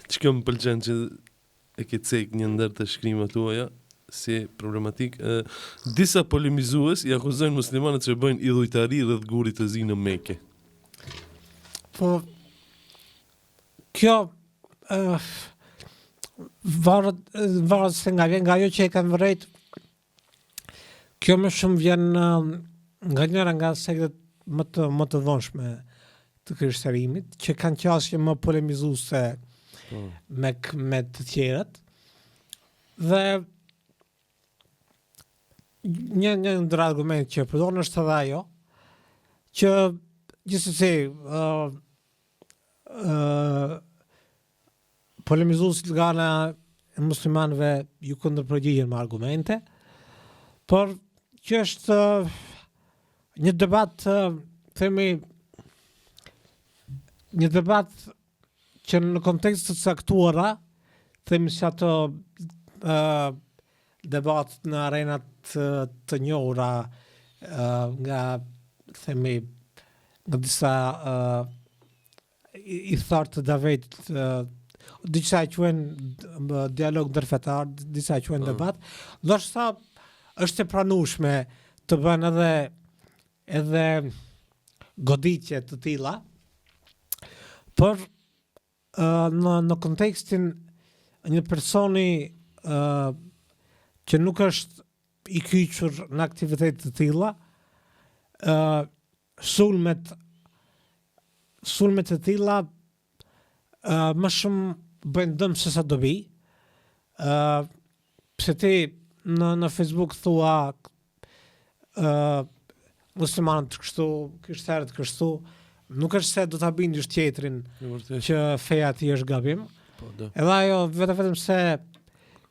Çka më pëlqen që e ke cek një ndër të shkrimet tuaja si problematik, disa polemizues i akuzojnë muslimanët që bëjnë idhujtari rreth gurit të zi në Mekë. Po, kjo varet se nga vjen nga ajo që e kanë vërejt. Kjo më shumë vjen nga njëra nga sektet më të vonshme të krishterimit, që kanë qasje më polemizuese me të tjerët. Dhe një ndër argument që përdoren është edhe ajo që gjithsesi polemizuesit nga ana e muslimanëve ju kundërpërgjigjen me argumente, por që është një debat, themi, një debat që në kontekst të caktuara, themi se ato debat në arenat të njohura nga, themi, nga disa i thartë të davetit, disa e quajnë dialog ndërfetar, disa e quajnë debat, ndoshta është e pranueshme të bën edhe goditje të tilla, por në kontekstin një personi që nuk është i kyçur në aktivitete të tilla, sulmet të tilla më shumë bëjnë dëm se sa dobi. Pse ti në Facebook thua muslimanët kështu, krishterët kështu, nuk është se do ta bindesh tjetrin që feja ti është gabim. Edhe ajo vetëm se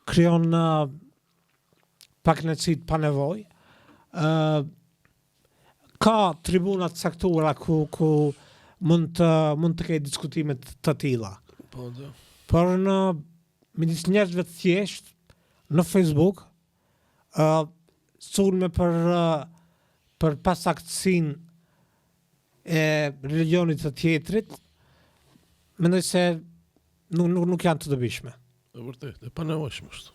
krijon pak kënaqësi pa nevojë. Ka tribuna të caktuara ku mund të ketë diskutime të tilla. Por në midis njerëzve të thjesht në Facebook sulme për pasaktësinë e religionit të tjetrit, mendoj se nuk janë të dobishme. E vërtet, e panevojshme është.